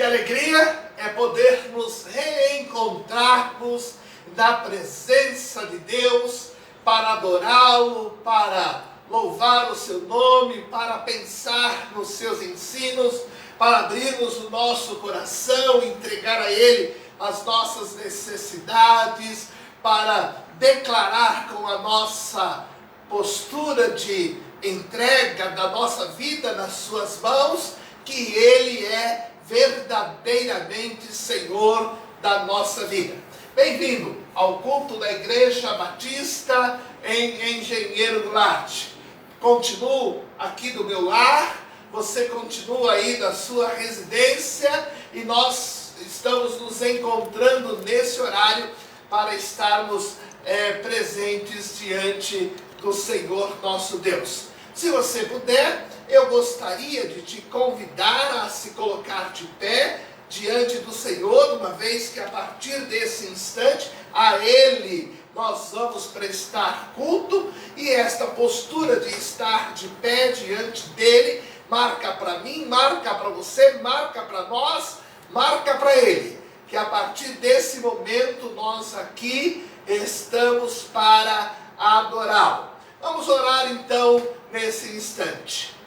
Que alegria é poder nos reencontrarmos na presença de Deus para adorá-lo, para louvar o seu nome, para pensar nos seus ensinos, para abrirmos o nosso coração, entregar a Ele as nossas necessidades, para declarar com a nossa postura de entrega da nossa vida nas suas mãos, que Ele é verdadeiramente Senhor da nossa vida. Bem-vindo ao culto da Igreja Batista em Engenheiro Goulart. Continuo aqui do meu lar, você continua aí da sua residência e nós estamos nos encontrando nesse horário para estarmos presentes diante do Senhor nosso Deus. Se você puder, eu gostaria de te convidar a se colocar de pé diante do Senhor, uma vez que a partir desse instante, a Ele nós vamos prestar culto, e esta postura de estar de pé diante dEle, marca para mim, marca para você, marca para nós, marca para Ele, que a partir desse momento nós aqui estamos para adorá-lo. Vamos orar então nesse instante.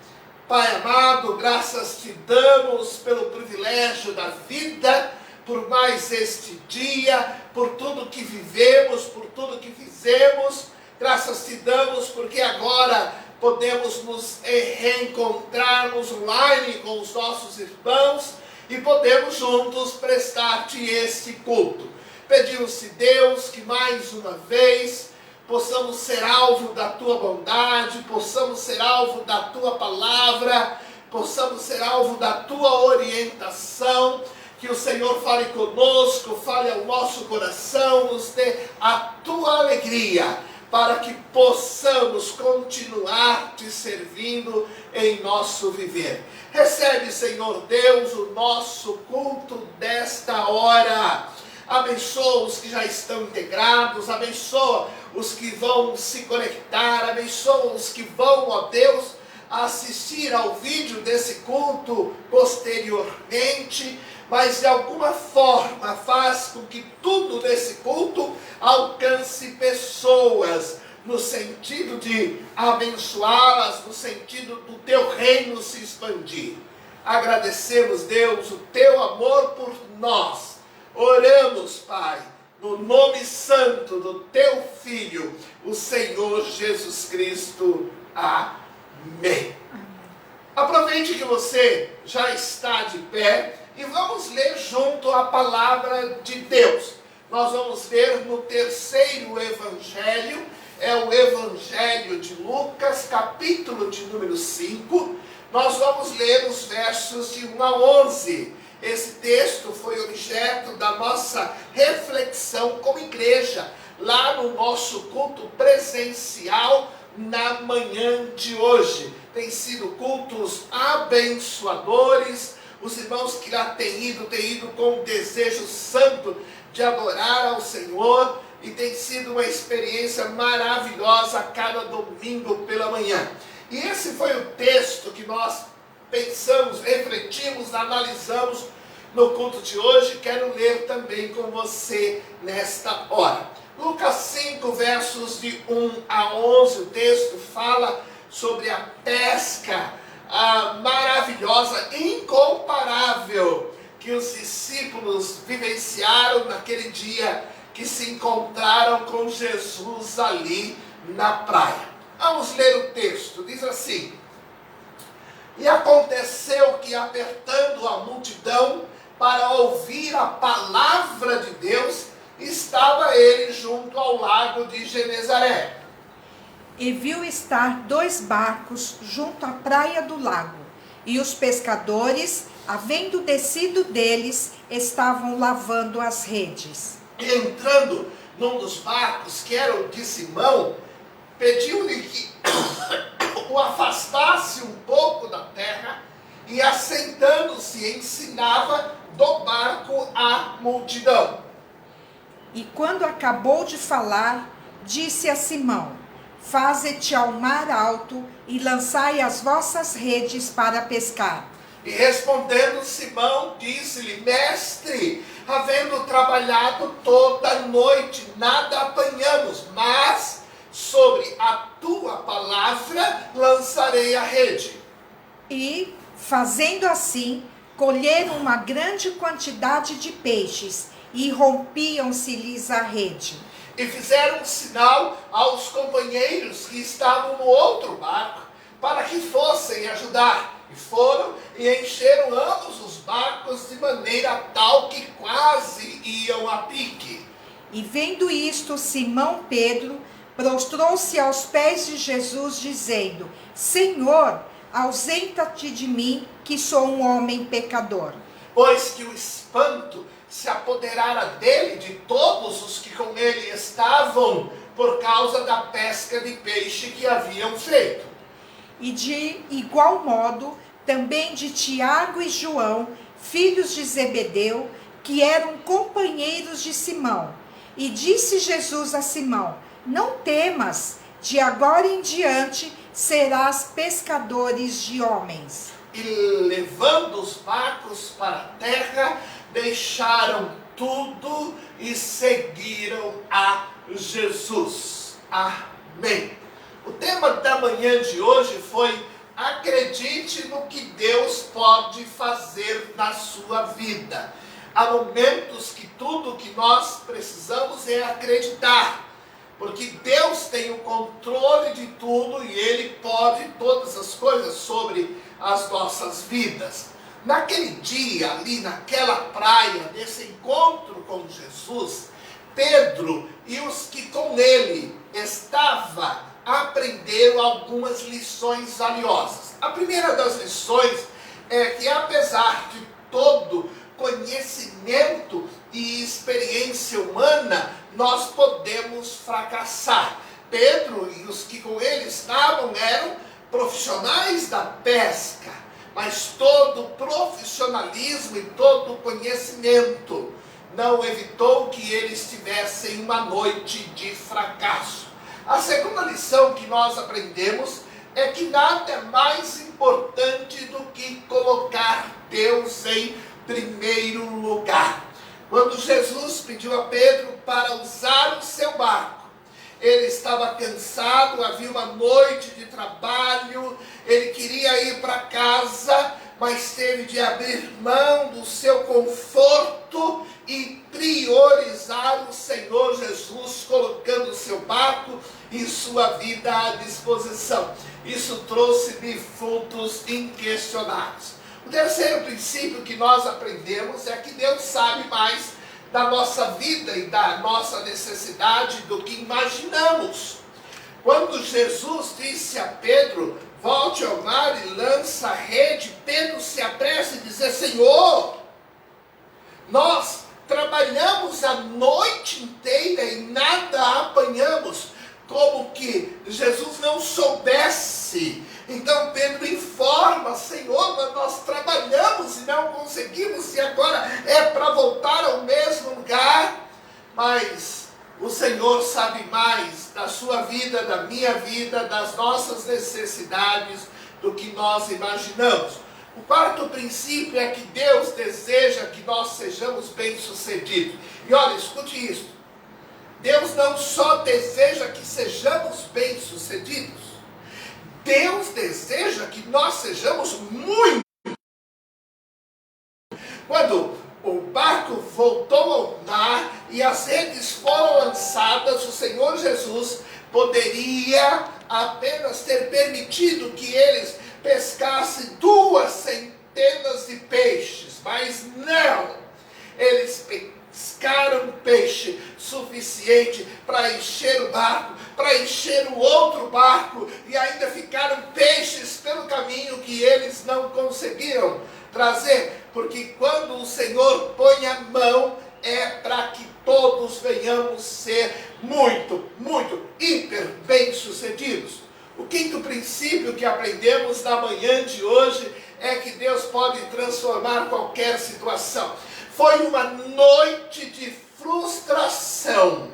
Pai amado, graças te damos pelo privilégio da vida, por mais este dia, por tudo que vivemos, por tudo que fizemos. Graças te damos porque agora podemos nos reencontrarmos online com os nossos irmãos e podemos juntos prestar-te este culto. Pedimos-te, Deus, que mais uma vez possamos ser alvo da tua bondade, possamos ser alvo da tua palavra, possamos ser alvo da tua orientação, que o Senhor fale conosco, fale ao nosso coração, nos dê a tua alegria, para que possamos continuar te servindo em nosso viver. Recebe, Senhor Deus, o nosso culto desta hora. Abençoa os que já estão integrados, abençoa os que vão se conectar, abençoa os que vão, ó Deus, assistir ao vídeo desse culto posteriormente, mas de alguma forma faz com que tudo desse culto alcance pessoas, no sentido de abençoá-las, no sentido do teu reino se expandir. Agradecemos, Deus, o teu amor por nós. Oramos, Pai, no nome santo do teu Filho, o Senhor Jesus Cristo. Amém. Aproveite que você já está de pé e vamos ler junto a palavra de Deus. Nós vamos ler no terceiro evangelho, é o evangelho de Lucas, capítulo de número 5. Nós vamos ler os versos de 1 a 11. Esse texto foi objeto da nossa reflexão como igreja, lá no nosso culto presencial na manhã de hoje. Tem sido cultos abençoadores, os irmãos que lá têm ido com um desejo santo de adorar ao Senhor, e tem sido uma experiência maravilhosa a cada domingo pela manhã. E esse foi o texto que nós pensamos, refletimos, analisamos no culto de hoje. Quero ler também com você nesta hora. Lucas 5, versos de 1 a 11, o texto fala sobre a pesca maravilhosa, incomparável, que os discípulos vivenciaram naquele dia que se encontraram com Jesus ali na praia. Vamos ler o texto, diz assim: E aconteceu que, apertando a multidão para ouvir a palavra de Deus, estava ele junto ao lago de Genezaré. E viu estar 2 barcos junto à praia do lago, e os pescadores, havendo descido deles, estavam lavando as redes. E entrando num dos barcos, que era o de Simão, pediu-lhe que o afastasse um pouco da terra, e assentando-se ensinava do barco a multidão. E quando acabou de falar, disse a Simão: Faze-te ao mar alto e lançai as vossas redes para pescar. E respondendo Simão, disse-lhe: Mestre, havendo trabalhado toda a noite, nada apanhamos, mas sobre a tua palavra lançarei a rede. E, fazendo assim, colheram uma grande quantidade de peixes, e rompiam-se-lhes a rede. E fizeram um sinal aos companheiros que estavam no outro barco, para que fossem ajudar. E foram e encheram ambos os barcos de maneira tal que quase iam a pique. E vendo isto, Simão Pedro prostrou-se aos pés de Jesus, dizendo: Senhor, ausenta-te de mim, que sou um homem pecador. Pois que o espanto se apoderara dele, de todos os que com ele estavam, por causa da pesca de peixe que haviam feito. E de igual modo, também de Tiago e João, filhos de Zebedeu, que eram companheiros de Simão. E disse Jesus a Simão: Não temas, de agora em diante serás pescadores de homens. E levando os barcos para a terra, deixaram tudo e seguiram a Jesus. Amém. O tema da manhã de hoje foi Acredite no que Deus pode fazer na sua vida. Há momentos que tudo que nós precisamos é acreditar, porque Deus tem o controle de tudo e Ele pode todas as coisas sobre as nossas vidas. Naquele dia, ali naquela praia, nesse encontro com Jesus, Pedro e os que com ele estavam aprenderam algumas lições valiosas. A primeira das lições é que, apesar de todo conhecimento e experiência humana, nós podemos fracassar. Pedro e os que com ele estavam eram profissionais da pesca, mas todo profissionalismo e todo conhecimento não evitou que eles tivessem uma noite de fracasso. A segunda lição que nós aprendemos é que nada é mais importante do que colocar Deus em primeiro lugar. Quando Jesus pediu a Pedro para usar o seu barco, ele estava cansado, havia uma noite de trabalho, ele queria ir para casa, mas teve de abrir mão do seu conforto e priorizar o Senhor Jesus, colocando o seu barco e sua vida à disposição. Isso trouxe-lhe frutos inquestionáveis. O terceiro princípio que nós aprendemos é que Deus sabe mais da nossa vida e da nossa necessidade do que imaginamos. Quando Jesus disse a Pedro, volte ao mar e lança a rede, Pedro se apressa e diz, Senhor, nós trabalhamos a noite inteira e nada apanhamos, como que Jesus não soubesse. Então Pedro informa, Senhor, mas nós trabalhamos e não conseguimos, e agora é para voltar ao mesmo lugar. Mas o Senhor sabe mais da sua vida, da minha vida, das nossas necessidades, do que nós imaginamos. O quarto princípio é que Deus deseja que nós sejamos bem-sucedidos. E olha, escute isso. Deus não só deseja que sejamos bem-sucedidos, Deus deseja que nós sejamos muito. Quando o barco voltou ao mar e as redes foram lançadas, o Senhor Jesus poderia apenas ter permitido que eles pescassem 2 centenas de peixes, mas não, eles pescaram peixe suficiente para encher o barco, para encher o outro barco, e ainda ficaram peixes pelo caminho que eles não conseguiram trazer, porque quando o Senhor põe a mão, é para que todos venhamos ser muito, hiper bem-sucedidos. O quinto princípio que aprendemos na manhã de hoje é que Deus pode transformar qualquer situação. Foi uma noite de frustração,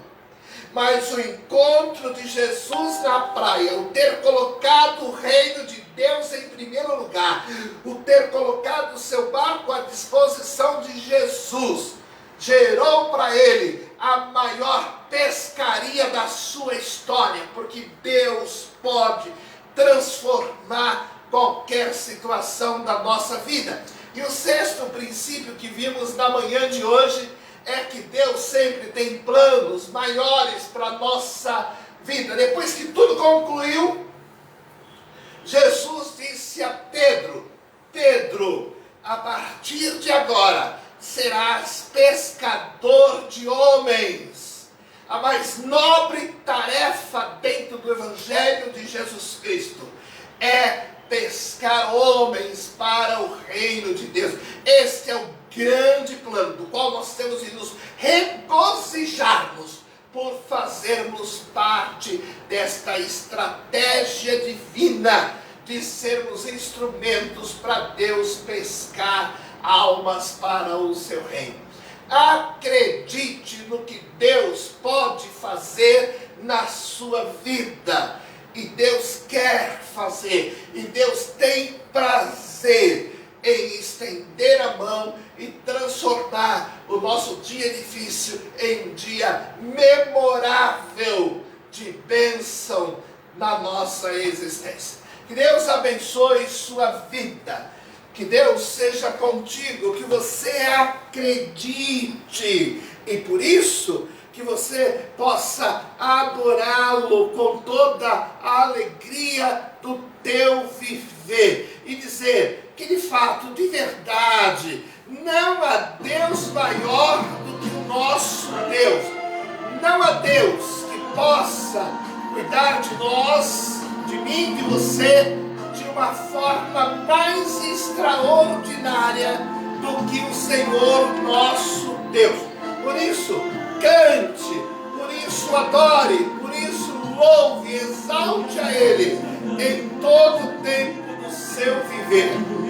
mas o encontro de Jesus na praia, o ter colocado o reino de Deus em primeiro lugar, o ter colocado o seu barco à disposição de Jesus, gerou para ele a maior pescaria da sua história, porque Deus pode transformar qualquer situação da nossa vida. E o sexto princípio que vimos na manhã de hoje é que Deus sempre tem planos maiores para a nossa vida. Depois que tudo concluiu, Jesus disse a Pedro, Pedro, a partir de agora serás pescador de homens. A mais nobre tarefa dentro do Evangelho de Jesus Cristo é pescar homens para o reino de Deus. Este é o grande plano, do qual nós temos de nos regozijarmos por fazermos parte desta estratégia divina, de sermos instrumentos para Deus pescar almas para o seu reino. Acredite no que Deus pode fazer na sua vida. E Deus quer fazer, e Deus tem prazer em estender a mão e transformar o nosso dia difícil em um dia memorável de bênção na nossa existência. Que Deus abençoe abençoe sua vida. Que Deus seja contigo, que você acredite. E por isso, que você possa adorá-lo com toda a alegria do teu viver. E dizer que de fato, de verdade, não há Deus maior do que o nosso Deus. Não há Deus que possa cuidar de nós, de mim, de você, de uma forma mais extraordinária do que o Senhor nosso Deus. Por isso, cante, por isso adore, por isso louve, exalte a Ele em todo o tempo do seu viver.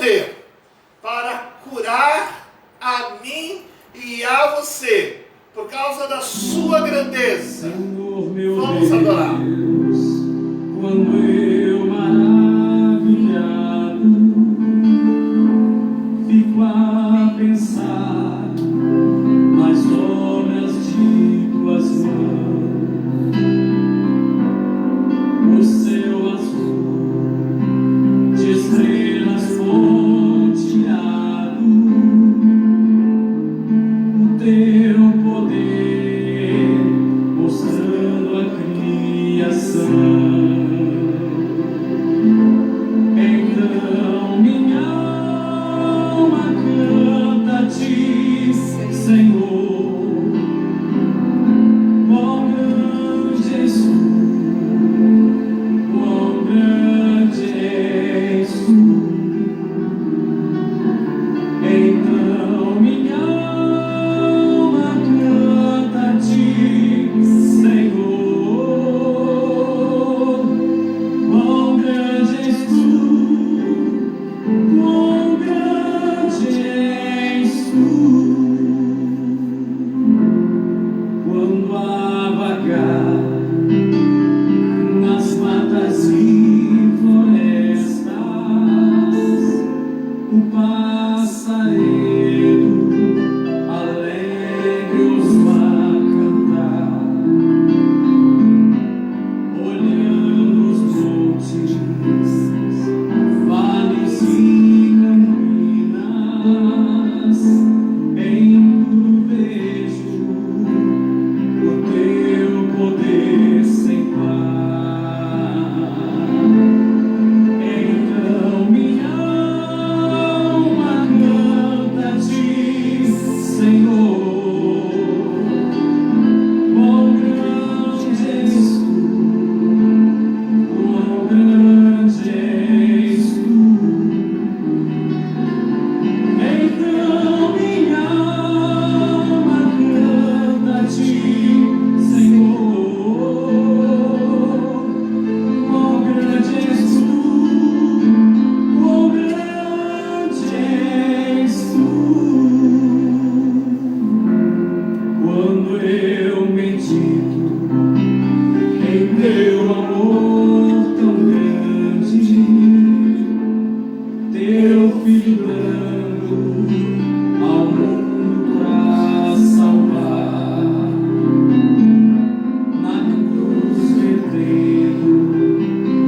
poder para curar a mim e a você, por causa da sua grandeza. Senhor, meu Vamos adorar. Deus, quando eu maravilhado fico a pensar nas obras de tuas mãos, o céu azul de estrelas ponteado, o teu poder mostrando a criação. Então minha alma canta a ti, Senhor. Quão grande és tu, quão grande és tu. Então minha alma canta a ti, Senhor. Quão grande és tu, quão grande és tu. Quando a vagar nas matas e florestas, o passarinho alegre os vai cantar, olhando os montes, vales e campinas, em tudo vejo o teu poder sem par. Então minha alma canta a ti, Senhor. Quão grande és tu, quão grande és tu. Então minha alma canta a ti, Senhor. Quão grande és tu, quão grande és tu. Quando eu medito em teu amor tão grande, teu filho dando ao mundo pra salvar, na cruz vertendo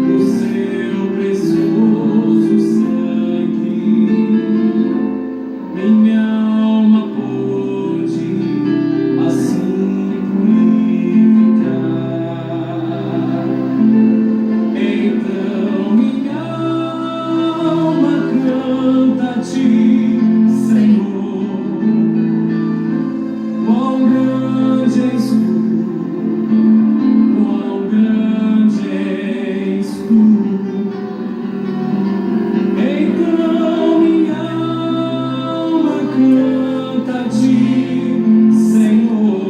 o seu precioso sangue, minha alma pôde assim purificar. Então minha alma canta a ti, Senhor. Quão grande és tu, quão grande és tu. Então minha alma canta a ti, Senhor.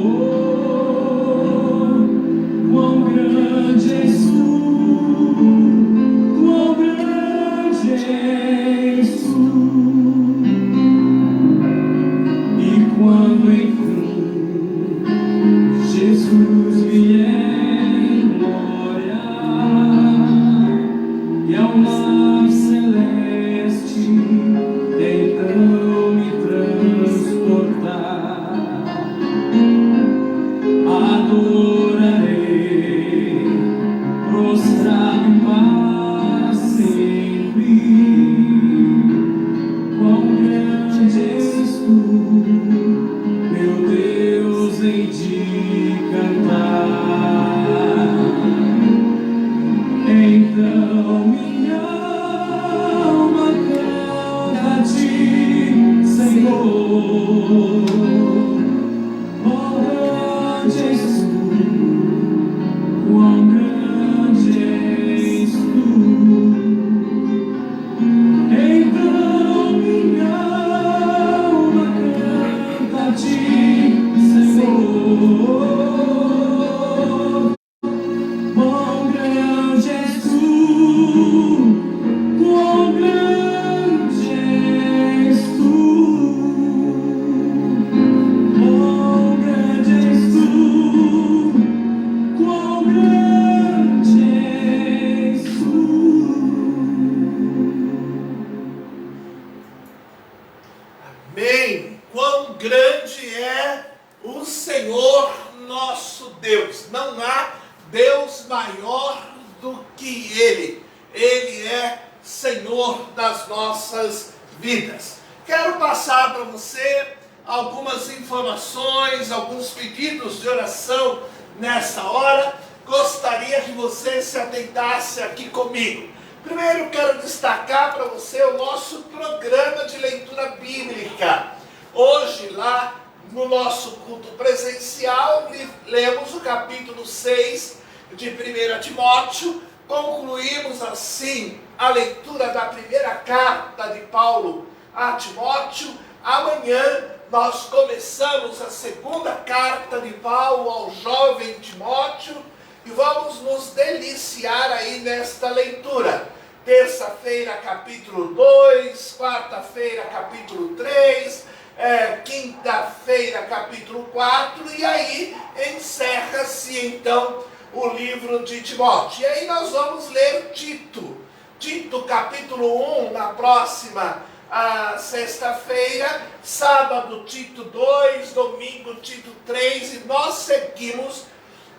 Quão grande és tu, quão grande és tu. E quando enfim Jesus vier em glória e ao mar celeste então me transportar, adorarei prostrado para sempre. Quão grande és tu, meu Deus, hei de cantar. nosso Deus. Não há Deus maior do que Ele. Ele é Senhor das nossas vidas. Quero passar para você algumas informações, alguns pedidos de oração nessa hora. Gostaria que você se atentasse aqui comigo. Primeiro, quero destacar para você o nosso programa de leitura bíblica. Hoje, lá no nosso culto presencial, lemos o capítulo 6 de 1 Timóteo. Concluímos assim a leitura da primeira carta de Paulo a Timóteo. Amanhã nós começamos a segunda carta de Paulo ao jovem Timóteo e vamos nos deliciar aí nesta leitura. Terça-feira, capítulo 2, quarta-feira, capítulo 3, quinta-feira, capítulo 4, e aí encerra-se então o livro de Timóteo. E aí nós vamos ler Tito capítulo 1 na próxima sexta-feira, sábado Tito 2, domingo Tito 3, e nós seguimos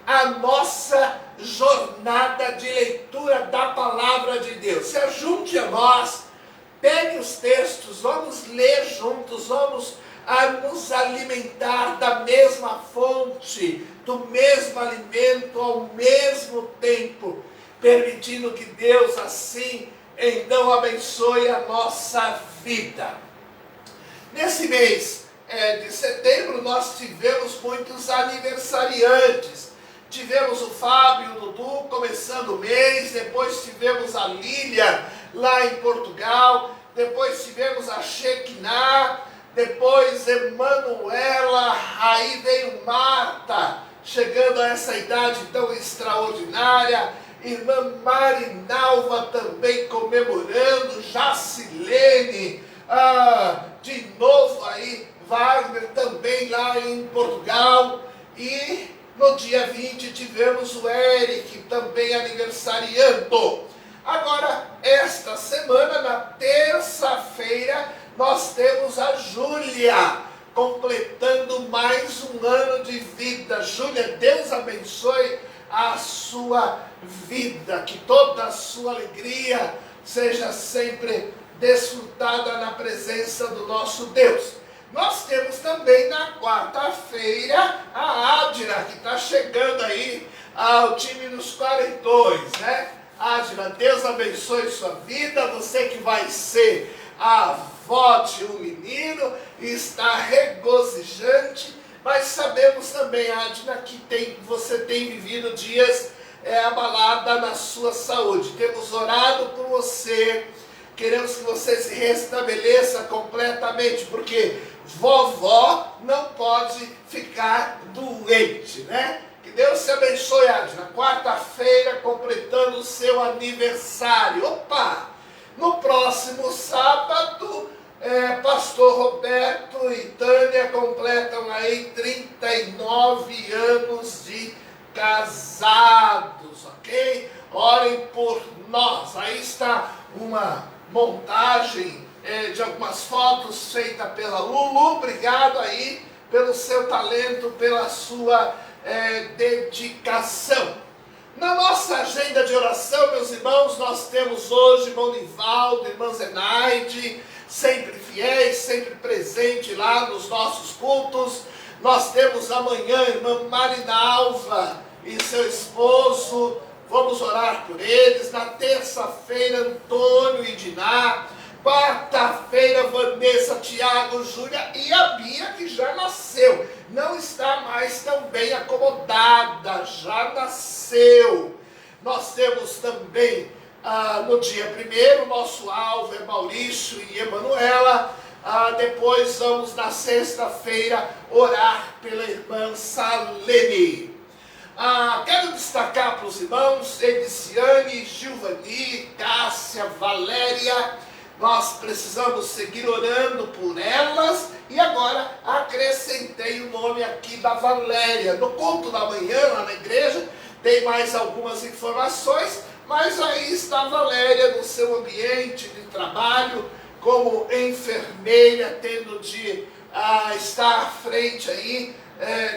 a nossa jornada de leitura da palavra de Deus. Se ajunte a nós, pegue os textos, vamos ler juntos, vamos nos alimentar da mesma fonte, do mesmo alimento ao mesmo tempo, permitindo que Deus assim então abençoe a nossa vida. Nesse mês de setembro nós tivemos muitos aniversariantes. Tivemos o Fábio e o Dudu começando o mês, depois tivemos a Lília lá em Portugal, depois tivemos a Shekinah, depois Emanuela, aí veio Marta, chegando a essa idade tão extraordinária, irmã Marinalva também comemorando, Jacilene, de novo aí, Wagner também lá em Portugal, e no dia 20 tivemos o Eric também aniversariando. Agora, esta semana, na terça-feira, nós temos a Júlia, completando mais um ano de vida. Júlia, Deus abençoe a sua vida, que toda a sua alegria seja sempre desfrutada na presença do nosso Deus. Nós temos também na quarta-feira a Adira, que está chegando aí ao time dos 42, né? Adira, Deus abençoe sua vida, você que vai ser a avó de um menino e está regozijante, mas sabemos também, Adira, que você tem vivido dias abalada na sua saúde. Temos orado por você, queremos que você se restabeleça completamente, porque vovó não pode ficar doente, né? Que Deus te abençoe, Adina. Quarta-feira, completando o seu aniversário. Opa! No próximo sábado, Pastor Roberto e Tânia completam aí 39 anos de casados, ok? Orem por nós. Aí está uma montagem de algumas fotos feita pela Lulu. Obrigado aí pelo seu talento, pela sua dedicação. Na nossa agenda de oração, meus irmãos, nós temos hoje irmão Nivaldo, irmã Zenaide, sempre fiéis, sempre presente lá nos nossos cultos. Nós temos amanhã irmã Marinalva e seu esposo, vamos orar por eles. Na terça-feira, Antônio e Diná. Quarta-feira, Vanessa, Tiago, Júlia e a Bia, que já nasceu. Não está mais tão bem acomodada, já nasceu. Nós temos também, no dia 1º, nosso alvo é Maurício e Emanuela. Depois vamos, na sexta-feira, orar pela irmã Salene. Quero destacar para os irmãos Ediciane, Gilvani, Cássia, Valéria. Nós precisamos seguir orando por elas. E agora acrescentei o nome aqui da Valéria. No culto da manhã, lá na igreja, tem mais algumas informações, mas aí está a Valéria no seu ambiente de trabalho, como enfermeira, tendo de estar à frente aí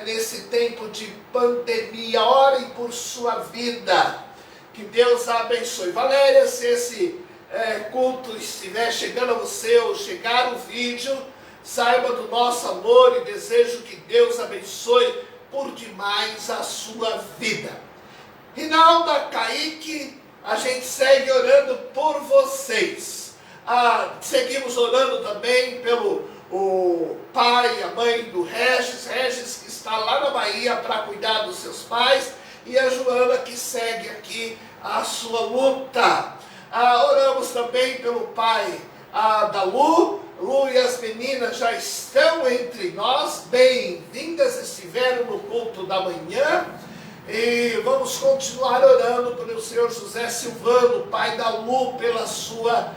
nesse tempo de pandemia. Orem por sua vida. Que Deus a abençoe. Valéria, se esse culto estiver chegando a você ou chegar o vídeo, saiba do nosso amor e desejo que Deus abençoe por demais a sua vida. Rinalda, Kaique, a gente segue orando por vocês. Seguimos orando também pelo o pai e a mãe do Regis que está lá na Bahia para cuidar dos seus pais, e a Joana que segue aqui a sua luta. Oramos também pelo pai da Lu e as meninas já estão entre nós, bem-vindas, estiveram no culto da manhã, e vamos continuar orando pelo senhor José Silvano, pai da Lu, pela sua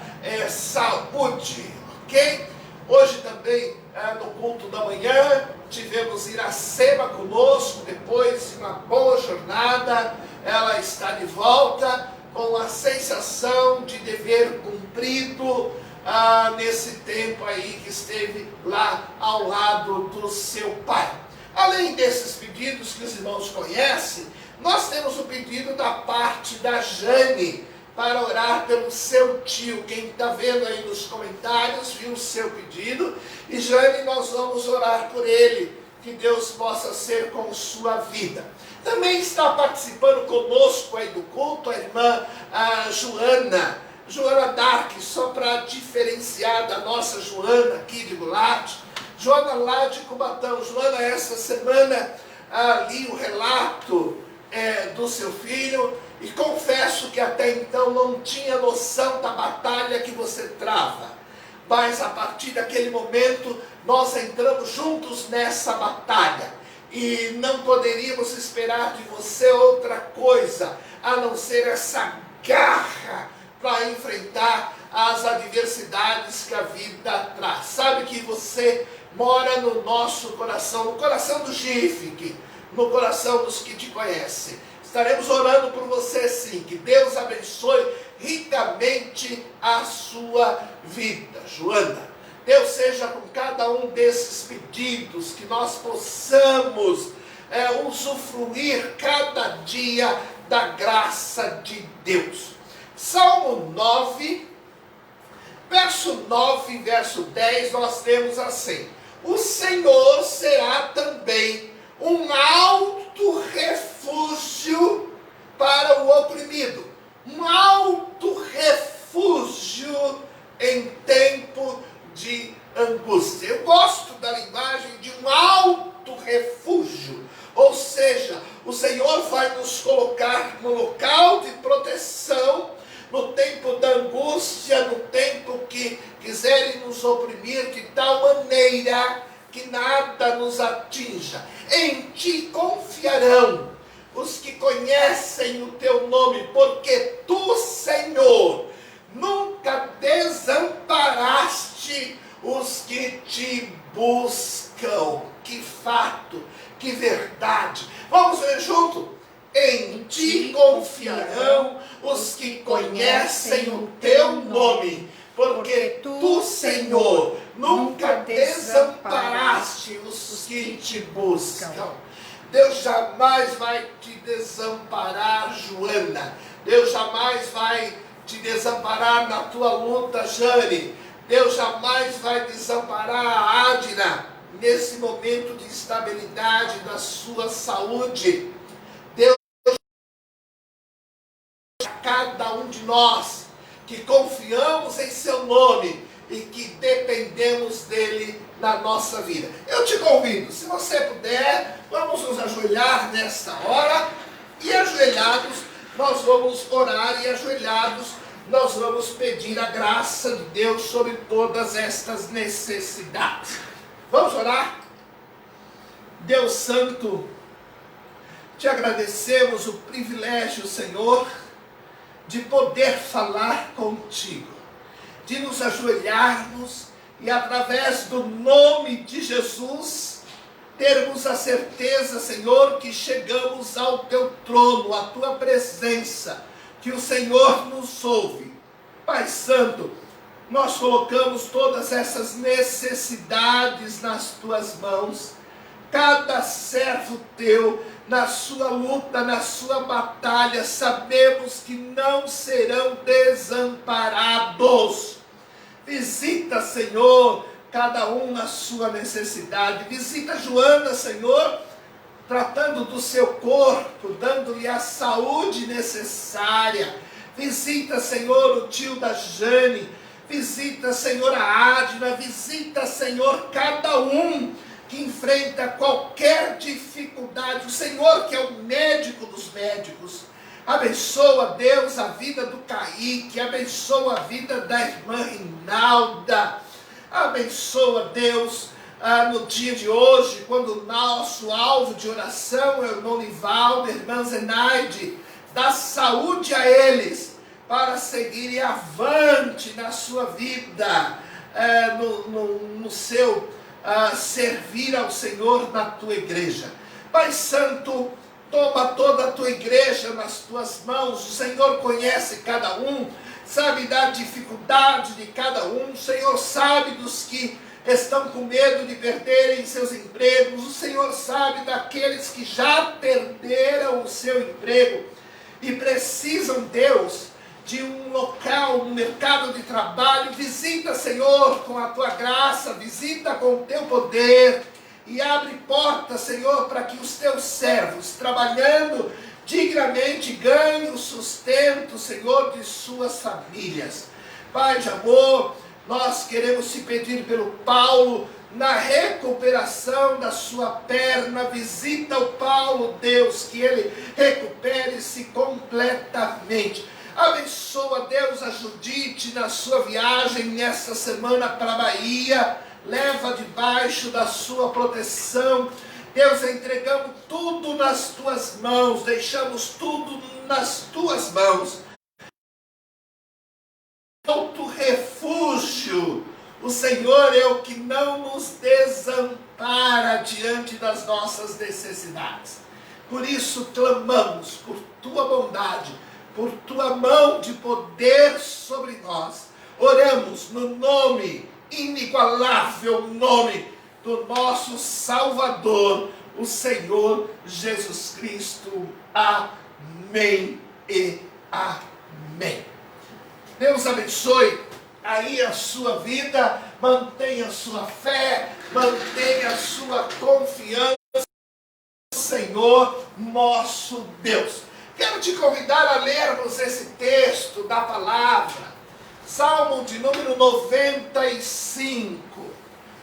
saúde, ok? Hoje também, no culto da manhã, tivemos Iracema conosco, depois de uma boa jornada, ela está de volta com a sensação de dever cumprido nesse tempo aí que esteve lá ao lado do seu pai. Além desses pedidos que os irmãos conhecem, nós temos o pedido da parte da Jane, para orar pelo seu tio. Quem está vendo aí nos comentários, viu o seu pedido. E Jane, nós vamos orar por ele, que Deus possa ser com sua vida. Também está participando conosco aí do culto a irmã Joana Dark, só para diferenciar da nossa Joana aqui de Goulart. Joana lá de Cubatão. Joana, essa semana li o relato do seu filho, e confesso que até então não tinha noção da batalha que você trava, mas a partir daquele momento nós entramos juntos nessa batalha, e não poderíamos esperar de você outra coisa a não ser essa garra para enfrentar as adversidades que a vida traz. Sabe que você mora no nosso coração, no coração do GIFIC, no coração dos que te conhecem. Estaremos orando por você sim, que Deus abençoe ricamente a sua vida, Joana. Deus seja com cada um desses pedidos, que nós possamos usufruir cada dia da graça de Deus. Salmo 9, verso 9 e verso 10, nós temos assim: o Senhor será também um alto refúgio para o oprimido, um alto refúgio em tempo de angústia. Eu gosto da linguagem de um alto refúgio, ou seja, o Senhor vai nos colocar no local de proteção, no tempo da angústia, no tempo que quiserem nos oprimir, de tal maneira que nada nos atinja. Em ti confiarão os que conhecem o teu nome, porque tu, Senhor, nunca desamparaste os que te buscam. Que fato, que verdade. Vamos ver junto? Em ti confiarão os que conhecem o teu nome, porque tu, Senhor, nunca desamparaste os que te buscam. Deus jamais vai te desamparar, Joana. Deus jamais vai te desamparar na tua luta, Jane. Deus jamais vai desamparar a Adna nesse momento de estabilidade da sua saúde. Deus, cada um de nós que confiamos em seu nome e que dependemos dele na nossa vida. Eu te convido, se você puder, vamos nos ajoelhar nesta hora, e ajoelhados nós vamos orar, e ajoelhados nós vamos pedir a graça de Deus sobre todas estas necessidades. Vamos orar? Deus Santo, te agradecemos o privilégio, Senhor, de poder falar contigo, de nos ajoelharmos e através do nome de Jesus termos a certeza, Senhor, que chegamos ao teu trono, à tua presença, que o Senhor nos ouve. Pai Santo, nós colocamos todas essas necessidades nas tuas mãos, cada servo teu, na sua luta, na sua batalha, sabemos que não serão desamparados. Visita, Senhor, cada um na sua necessidade. Visita Joana, Senhor, tratando do seu corpo, dando-lhe a saúde necessária. Visita, Senhor, o tio da Jane. Visita, Senhor, a Adna. Visita, Senhor, cada um que enfrenta qualquer dificuldade. O Senhor que é o médico dos médicos. Abençoa, Deus, a vida do Kaique. Abençoa a vida da irmã Rinalda. Abençoa, Deus, no dia de hoje, quando o nosso alvo de oração é o irmão Nivaldo, a irmã Zenaide. Dá saúde a eles para seguirem avante na sua vida, no seu servir ao Senhor na tua igreja. Pai Santo, toma toda a tua igreja nas tuas mãos. O Senhor conhece cada um, sabe da dificuldade de cada um. O Senhor sabe dos que estão com medo de perderem seus empregos. O Senhor sabe daqueles que já perderam o seu emprego e precisam, Deus, de um local, um mercado de trabalho. Visita, Senhor, com a tua graça, visita com o teu poder e abre portas, Senhor, para que os teus servos, trabalhando dignamente, ganhem o sustento, Senhor, de suas famílias. Pai de amor, nós queremos te pedir pelo Paulo, na recuperação da sua perna. Visita o Paulo, Deus, que ele recupere-se completamente. Abençoa, Deus, a Judite na sua viagem nessa semana para a Bahia. Leva debaixo da sua proteção. Deus, entregamos tudo nas tuas mãos. Deixamos tudo nas tuas mãos. Alto refúgio. O Senhor é o que não nos desampara diante das nossas necessidades. Por isso clamamos por tua bondade, por tua mão de poder sobre nós. Oramos no nome, inigualável nome do nosso Salvador, o Senhor Jesus Cristo. Amém e amém. Deus abençoe aí a sua vida, mantenha a sua fé, mantenha a sua confiança no Senhor nosso Deus. Quero te convidar a lermos esse texto da palavra, Salmo de número 95.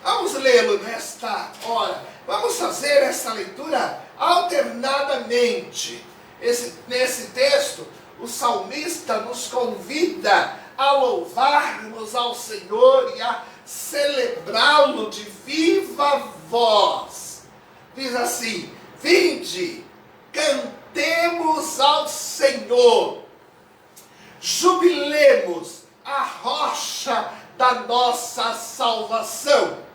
Vamos lê-lo nesta hora. Vamos fazer essa leitura alternadamente. Nesse texto, o salmista nos convida a louvarmos ao Senhor e a celebrá-lo de viva voz. Diz assim: vinde, cantemos ao Senhor, jubilemos a rocha da nossa salvação.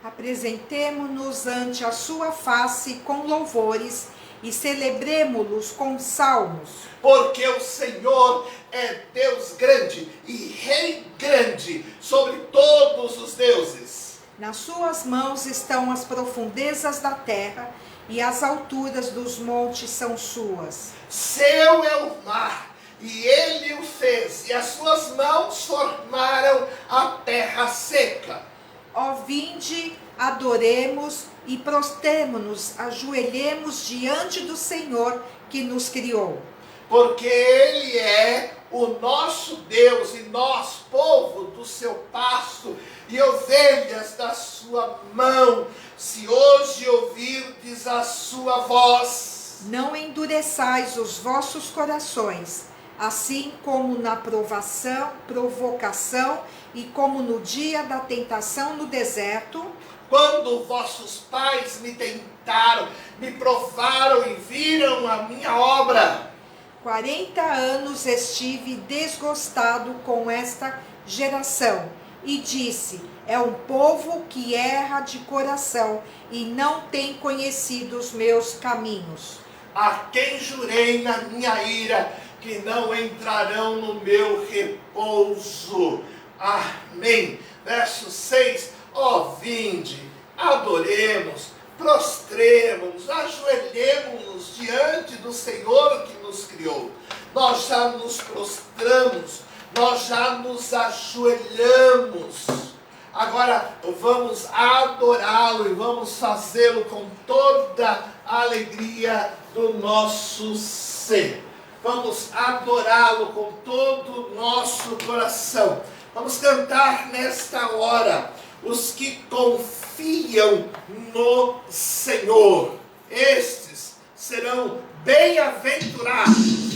Apresentemo-nos ante a sua face com louvores e celebremo-los com salmos. Porque o Senhor é Deus grande e Rei grande sobre todos os deuses. Nas suas mãos estão as profundezas da terra, e as alturas dos montes são suas. Seu é o mar, e ele o fez, e as suas mãos formaram a terra seca. Ó, vinde, adoremos e prostremo-nos, ajoelhemos diante do Senhor que nos criou. Porque ele é o nosso Deus e nós, povo do seu pasto e ovelhas da sua mão. Se hoje ouvirdes a sua voz, não endureçais os vossos corações, assim como na provocação e como no dia da tentação no deserto, quando vossos pais me tentaram, me provaram e viram a minha obra. 40 anos estive desgostado com esta geração, e disse: é um povo que erra de coração e não tem conhecido os meus caminhos. A quem jurei na minha ira que não entrarão no meu repouso. Amém. Verso 6. Ó, vinde, adoremos, prostremos, ajoelhemos diante do Senhor que nos criou. Nós já nos prostramos, nós já nos ajoelhamos. Agora vamos adorá-lo e vamos fazê-lo com toda a alegria do nosso ser. Vamos adorá-lo com todo o nosso coração. Vamos cantar nesta hora, os que confiam no Senhor. Estes serão bem-aventurados.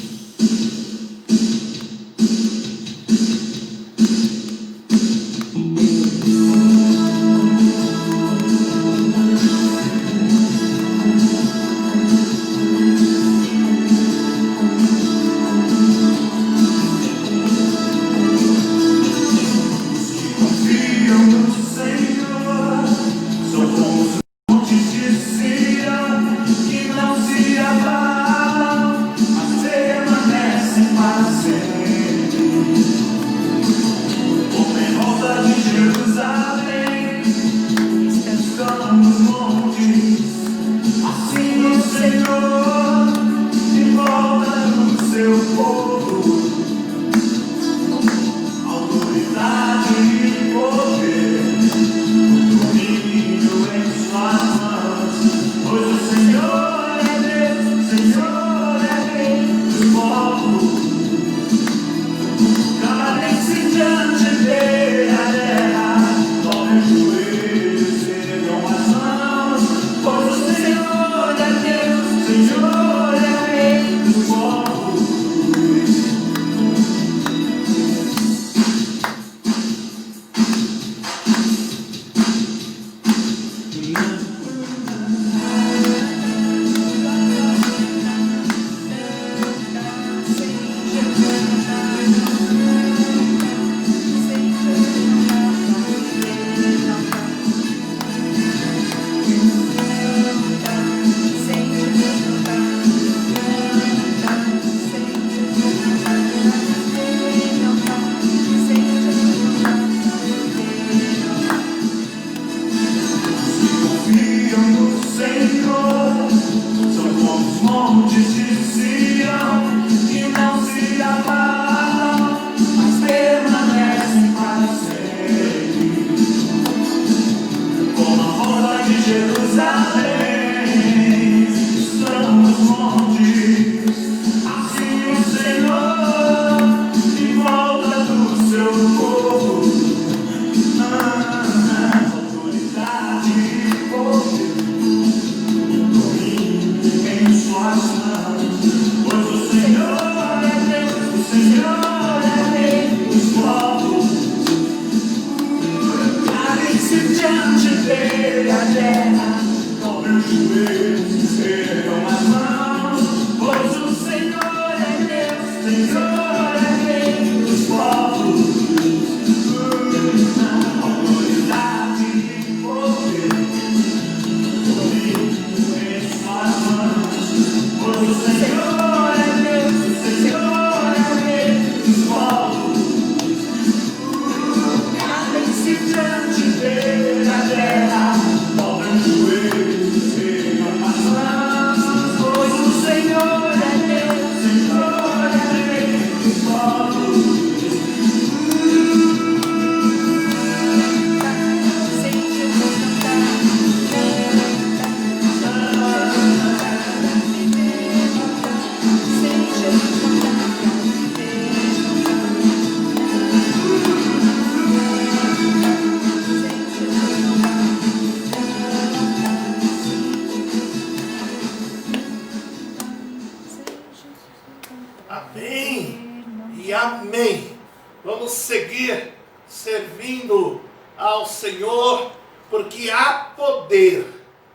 Amém e amém. Vamos seguir servindo ao Senhor, porque há poder,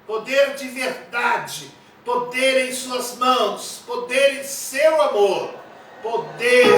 poder de verdade, poder em suas mãos, poder em seu amor, poder.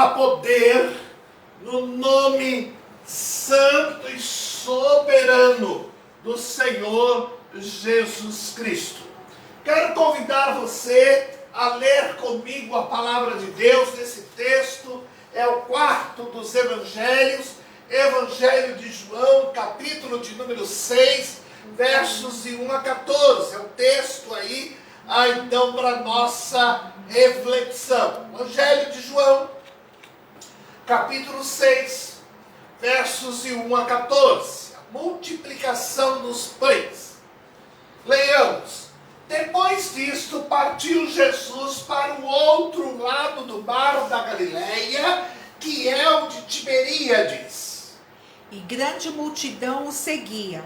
há poder no nome santo e soberano do Senhor Jesus Cristo. Quero convidar você a ler comigo a palavra de Deus. Nesse texto é o quarto dos evangelhos, Evangelho de João, capítulo de número 6, versos de 1 a 14. É o texto aí, então, para nossa reflexão. Evangelho de João, capítulo 6, versos de 1 a 14. A multiplicação dos pães. Leiamos. Depois disto, partiu Jesus para o outro lado do mar da Galileia, que é o de Tiberíades. E grande multidão o seguia,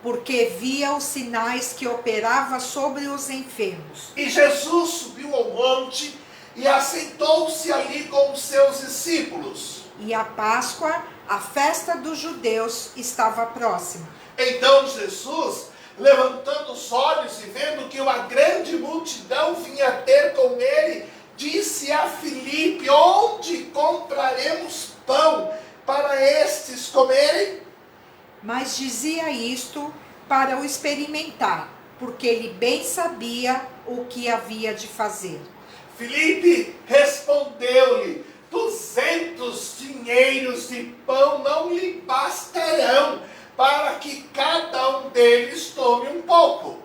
porque via os sinais que operava sobre os enfermos. E Jesus subiu ao monte e assentou-se ali com os seus discípulos. E a Páscoa, a festa dos judeus, estava próxima. Então Jesus, levantando os olhos e vendo que uma grande multidão vinha ter com ele, disse a Filipe: onde compraremos pão para estes comerem? Mas dizia isto para o experimentar, porque ele bem sabia o que havia de fazer. Filipe respondeu-lhe: 200 dinheiros de pão não lhe bastarão para que cada um deles tome um pouco.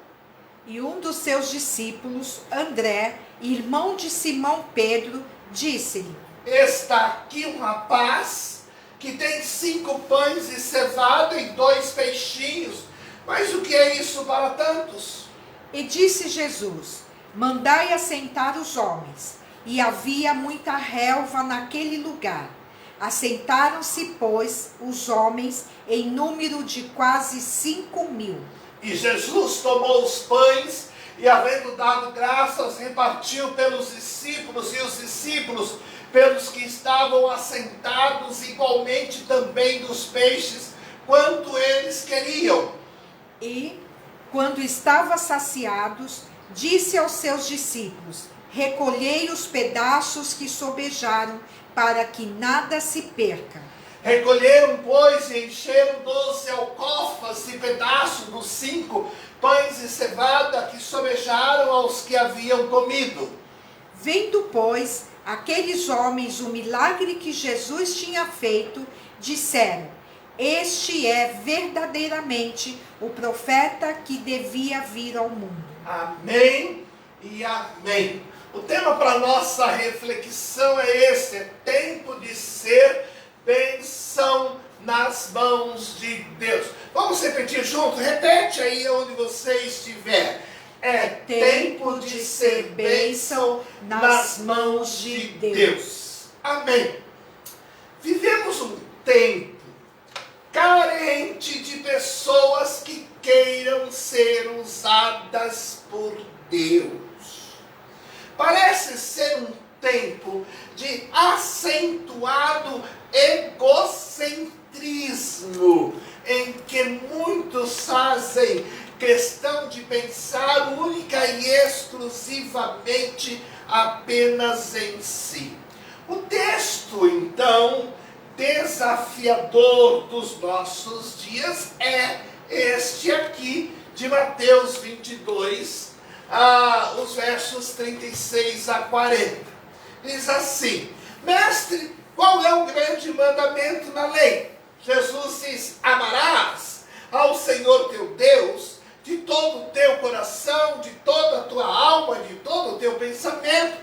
E um dos seus discípulos, André, irmão de Simão Pedro, disse-lhe: Está aqui um rapaz que tem 5 pães de cevada e 2 peixinhos, mas o que é isso para tantos? E disse Jesus: mandai assentar os homens. E havia muita relva naquele lugar. Assentaram-se, pois, os homens em número de quase 5.000. E Jesus tomou os pães e, havendo dado graças, repartiu pelos discípulos, e os discípulos pelos que estavam assentados, igualmente também dos peixes, quanto eles queriam. E, quando estavam saciados, disse aos seus discípulos: recolhei os pedaços que sobejaram, para que nada se perca. Recolheram, pois, e encheram 12 alcofas de pedaços dos 5 pães de cevada que sobejaram aos que haviam comido. Vendo, pois, aqueles homens o milagre que Jesus tinha feito, disseram: este é verdadeiramente o profeta que devia vir ao mundo. Amém e amém. O tema para nossa reflexão é esse: é tempo de ser bênção nas mãos de Deus. Vamos repetir junto? Repete aí onde você estiver. É tempo de ser bênção nas mãos de Deus. Amém. Vivemos um tempo carente de pessoas que queiram ser usadas por Deus. Parece ser um tempo de acentuado egocentrismo, em que muitos fazem questão de pensar única e exclusivamente apenas em si. O texto, então, desafiador dos nossos dias é este aqui, de Mateus 22, os versos 36 a 40. Diz assim: mestre, qual é o grande mandamento na lei? Jesus diz: amarás ao Senhor teu Deus de todo o teu coração, de toda a tua alma, de todo o teu pensamento.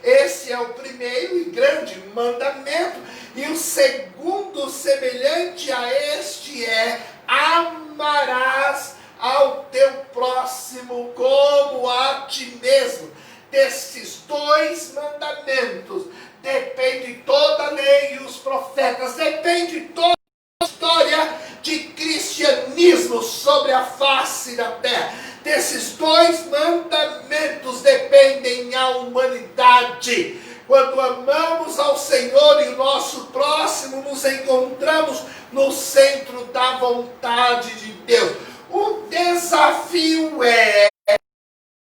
Esse é o primeiro e grande mandamento. E o segundo, semelhante a este, é: amarás ao teu próximo como a ti mesmo. Destes 2 mandamentos depende toda a lei e os profetas, depende toda a história de cristianismo sobre a face da terra. Desses 2 mandamentos dependem a humanidade. Quando amamos ao Senhor e o nosso próximo, nos encontramos no centro da vontade de Deus. O desafio é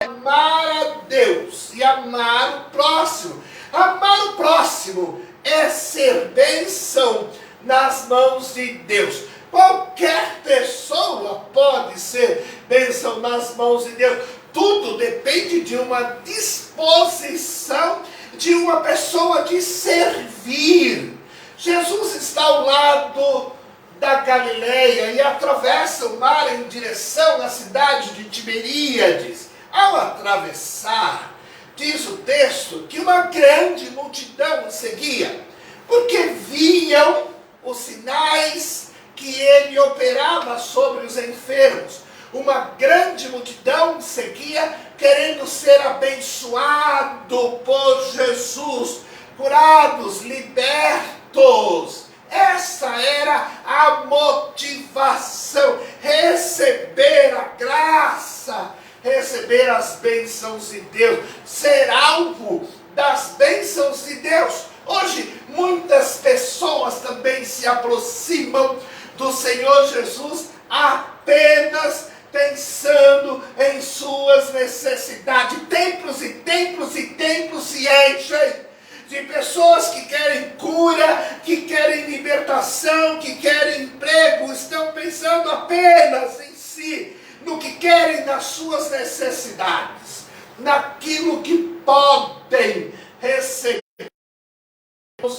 amar a Deus e amar o próximo. Amar o próximo é é ser bênção nas mãos de Deus. Qualquer pessoa pode ser bênção nas mãos de Deus. Tudo depende de uma disposição de uma pessoa de servir. Jesus está ao lado da Galileia e atravessa o mar em direção à cidade de Tiberíades. Ao atravessar, diz o texto que uma grande multidão o seguia, porque viam os sinais que ele operava sobre os enfermos. Uma grande multidão seguia, querendo ser abençoado por Jesus, curados, libertos. Essa era a motivação, receber a graça, receber as bênçãos de Deus, ser alvo das bênçãos de Deus. Hoje, muitas pessoas também se aproximam do Senhor Jesus apenas pensando em suas necessidades. Templos e templos e templos se enchem de pessoas que querem cura, que querem libertação, que querem emprego, estão pensando apenas em si, no que querem, nas suas necessidades, naquilo que podem receber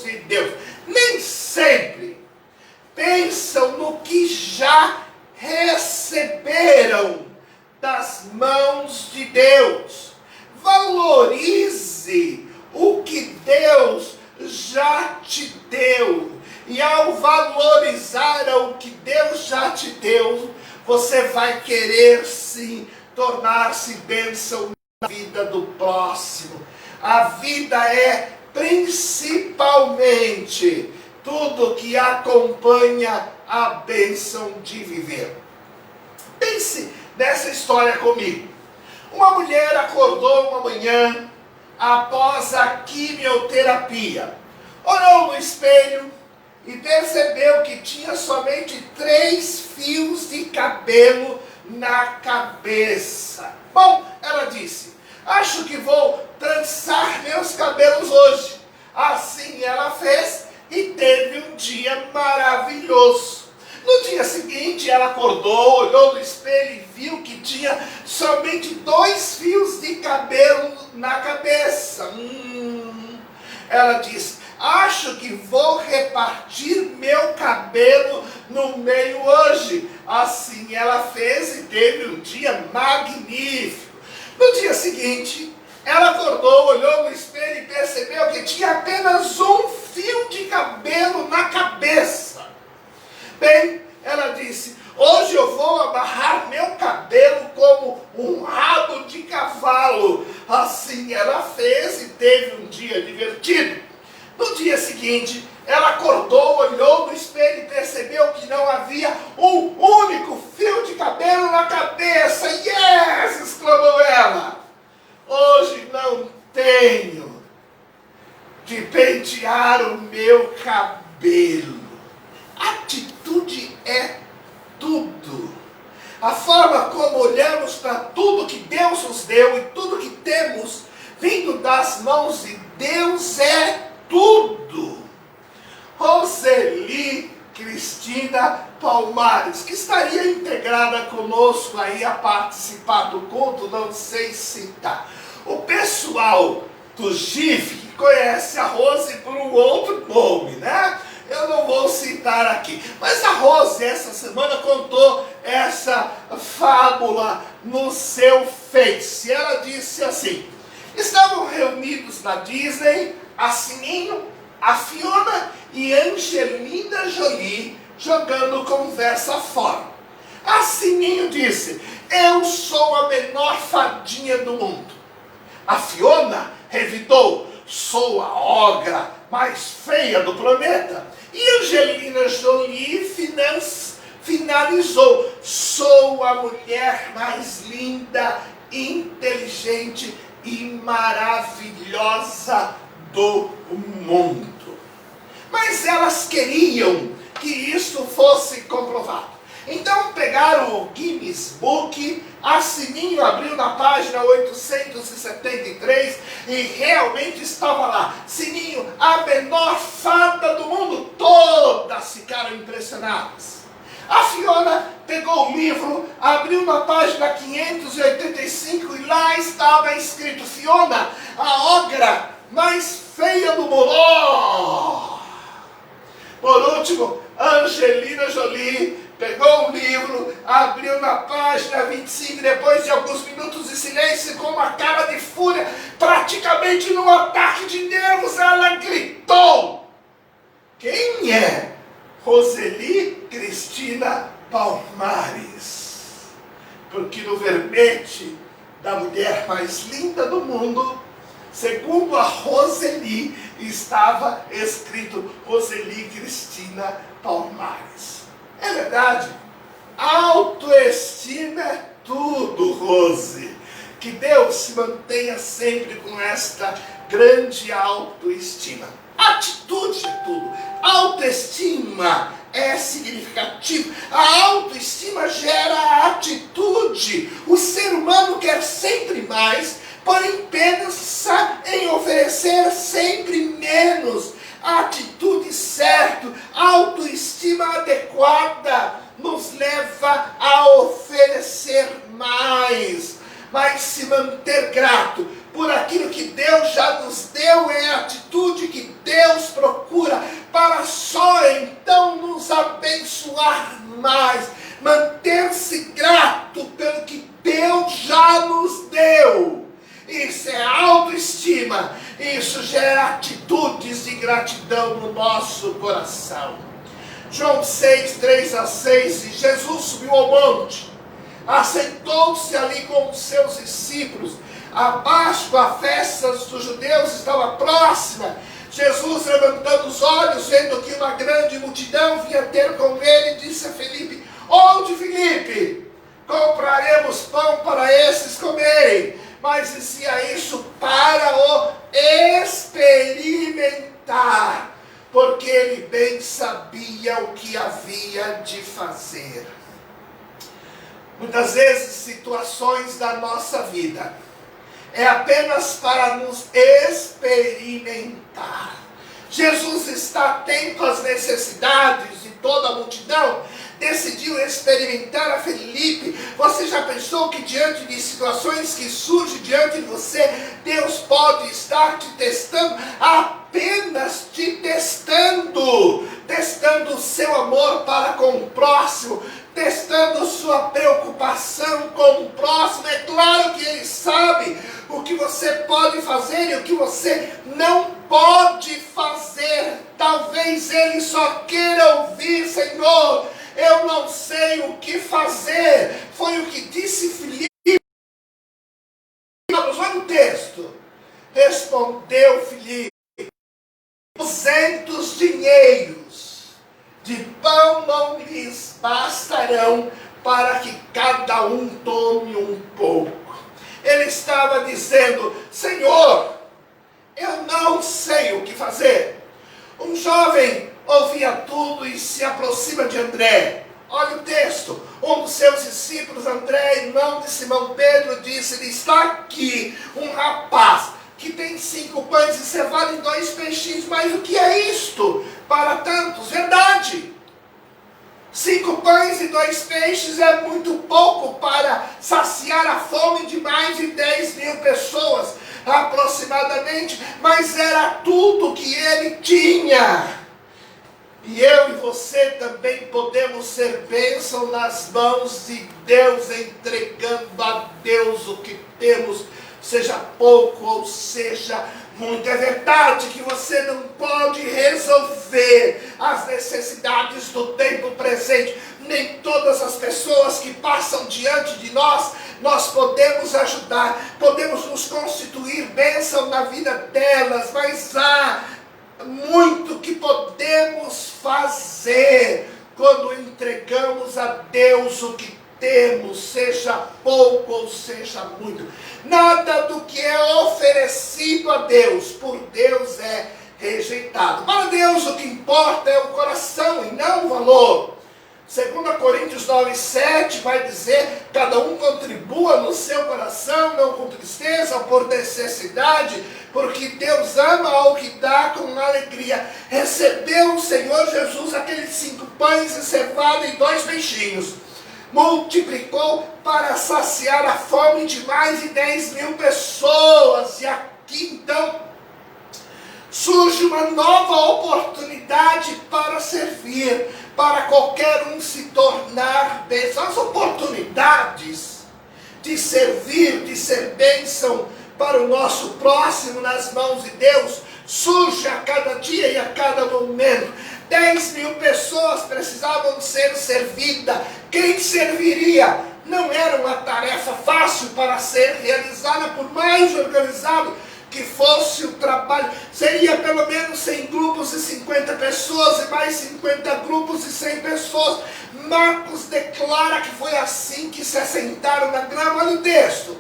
de Deus. Nem sempre pensam no que já receberam das mãos de Deus. Valorize o que Deus já te deu. E ao valorizar o que Deus já te deu, você vai querer sim tornar-se bênção na vida do próximo. A vida é principalmente tudo que acompanha a bênção de viver. Pense nessa história comigo. Uma mulher acordou uma manhã após a quimioterapia. Olhou no espelho e percebeu que tinha somente 3 fios de cabelo na cabeça. Bom, ela disse, acho que vou trançar meus cabelos hoje. Assim ela fez e teve um dia maravilhoso. No dia seguinte, ela acordou, olhou no espelho e viu que tinha somente 2 fios de cabelo na cabeça. Ela disse, acho que vou repartir meu cabelo no meio hoje. Assim ela fez e teve um dia magnífico. No dia seguinte, ela acordou, olhou no espelho e percebeu que tinha apenas 1 fio de cabelo na cabeça. Bem, ela disse, hoje eu vou amarrar meu cabelo como um rabo de cavalo. Assim ela fez e teve um dia divertido. No dia seguinte, ela acordou, olhou no espelho e percebeu que não havia um único fio de cabelo na cabeça. Yes! Exclamou ela. Hoje não tenho de pentear o meu cabelo. Atitude é tudo. A forma como olhamos para tudo que Deus nos deu e tudo que temos vindo das mãos de Deus é tudo. Roseli Cristina Palmares, que estaria integrada conosco aí a participar do culto, não sei se está. O pessoal do GIF conhece a Rose por um outro nome, né? Eu não vou citar aqui. Mas a Rose, essa semana, contou essa fábula no seu Face. Ela disse assim, estavam reunidos na Disney a Sininho, a Fiona e Angelina Jolie jogando conversa fora. A Sininho disse, eu sou a menor fadinha do mundo. A Fiona revidou, sou a ogra mais feia do planeta. E Angelina Jolie finalizou, sou a mulher mais linda, inteligente e maravilhosa do mundo. Mas elas queriam que isso fosse comprovado. Então pegaram o Guinness Book, a Sininho abriu na página 873 e realmente estava lá. Sininho, a menor fada elas ficaram impressionadas. A Fiona pegou o livro, abriu na página 585 e lá estava escrito: Fiona, a ogra mais feia do mundo. Por último, Angelina Jolie pegou o livro, abriu na página 25, depois de alguns minutos de silêncio, com uma cara de fúria, praticamente num ataque de nervos, ela gritou: quem é Roseli Cristina Palmares? Porque no verbete da mulher mais linda do mundo, segundo a Roseli, estava escrito Roseli Cristina Palmares. É verdade. Autoestima é tudo, Rose. Que Deus se mantenha sempre com esta grande autoestima. Atitude é tudo. Autoestima é significativo. A autoestima gera atitude. O ser humano quer sempre mais, porém pensa em oferecer sempre menos. Atitude certa, autoestima adequada nos leva a oferecer mais. Mas se manter grato por aquilo que Deus já nos deu é a atitude que Deus procura para só então nos abençoar mais. Manter-se grato pelo que Deus já nos deu. Isso é autoestima. Isso gera atitudes de gratidão no nosso coração. João 6, 3-6. E Jesus subiu ao monte, assentou-se ali com os seus discípulos. A Páscoa, a festa dos judeus, estava próxima. Jesus, levantando os olhos, vendo que uma grande multidão vinha ter com ele, disse a Filipe: onde, Filipe, compraremos pão para esses comerem? Mas dizia isso para o experimentar, porque ele bem sabia o que havia de fazer. Muitas vezes, situações da nossa vida é apenas para nos experimentar. Jesus está atento às necessidades de toda a multidão, decidiu experimentar a Felipe. Você já pensou que diante de situações que surgem diante de você, Deus pode estar te testando, apenas te testando, testando o seu amor para com o próximo, testando sua preocupação com o próximo. É claro que Ele sabe o que você pode fazer e o que você não pode fazer. Talvez Ele só queira ouvir: Senhor, eu não sei o que fazer. Foi o que disse Filipe. Olha o texto. Respondeu Filipe: 200 dinheiros de pão não lhes bastarão para que cada um tome um pouco. Ele estava dizendo: Senhor, eu não sei o que fazer. Um jovem ouvia tudo e se aproxima de André. Olha o texto. Um dos seus discípulos, André, irmão de Simão Pedro, disse-lhe: está aqui um rapaz que tem 5 pães e cevada e 2 peixinhos. Mas o que é isto para tantos? Verdade. 5 pães e 2 peixes é muito pouco para saciar a fome de mais de 10.000 pessoas, aproximadamente, mas era tudo que ele tinha. E eu e você também podemos ser bênção nas mãos de Deus, entregando a Deus o que temos, seja pouco ou seja muito. É verdade que você não pode resolver as necessidades do tempo presente. Nem todas as pessoas que passam diante de nós podemos ajudar, podemos nos constituir bênção na vida delas, mas há muito que podemos fazer quando entregamos a Deus o que temos, seja pouco ou seja muito. Nada do que é oferecido a Deus, por Deus é rejeitado. Para Deus o que importa é o coração e não o valor. 2 Coríntios 9:7 vai dizer: cada um contribua no seu coração, não com tristeza, por necessidade, porque Deus ama ao que dá com alegria. Recebeu o Senhor Jesus aqueles 5 pães e cevada e 2 peixinhos, multiplicou para saciar a fome de mais de 10.000 pessoas. E aqui então surge uma nova oportunidade para servir, para qualquer um se tornar bênção. As oportunidades de servir, de ser bênção para o nosso próximo nas mãos de Deus, surge a cada dia e a cada momento. 10.000 pessoas precisavam ser servidas. Quem serviria? Não era uma tarefa fácil para ser realizada, por mais organizado que fosse o trabalho. Seria pelo menos 100 grupos e 50 pessoas, e mais 50 grupos e 100 pessoas. Marcos declara que foi assim que se assentaram na grama. Olha o texto.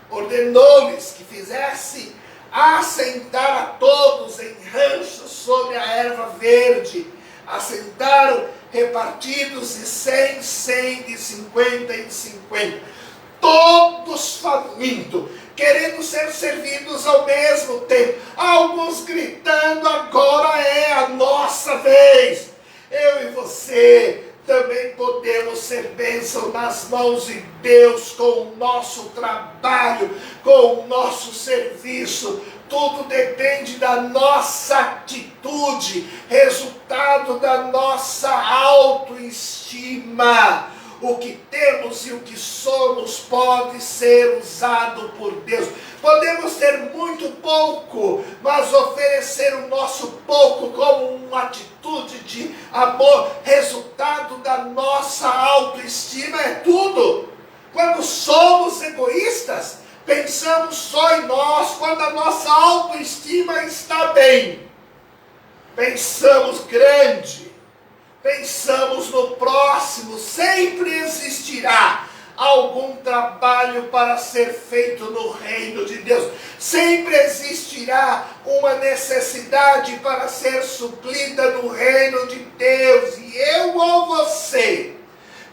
Ordenou-lhes que fizesse assentar a todos em ranchos sobre a erva verde. Assentaram repartidos de 100, 100, de 50 em 50. Todos famintos, querendo ser servidos ao mesmo tempo. Alguns gritando: agora é a nossa vez. Eu e você também podemos ser bênção nas mãos de Deus, com o nosso trabalho, com o nosso serviço. Tudo depende da nossa atitude, resultado da nossa autoestima. O que temos e o que somos pode ser usado por Deus. Podemos ter muito pouco, mas oferecer o nosso pouco como uma atitude de amor, resultado da nossa autoestima, é tudo. Quando somos egoístas, pensamos só em nós. Quando a nossa autoestima está bem, pensamos grande, pensamos no próximo. Sempre existirá algum trabalho para ser feito no reino de Deus. Sempre existirá uma necessidade para ser suprida no reino de Deus. E eu ou você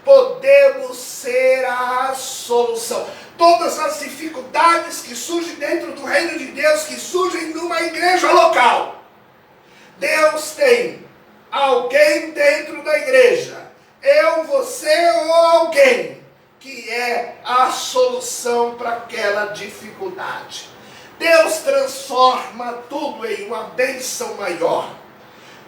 podemos ser a solução. Todas as dificuldades que surgem dentro do reino de Deus, que surgem numa igreja local, Deus tem alguém dentro da igreja, eu, você ou alguém, que é a solução para aquela dificuldade. Deus transforma tudo em uma bênção maior.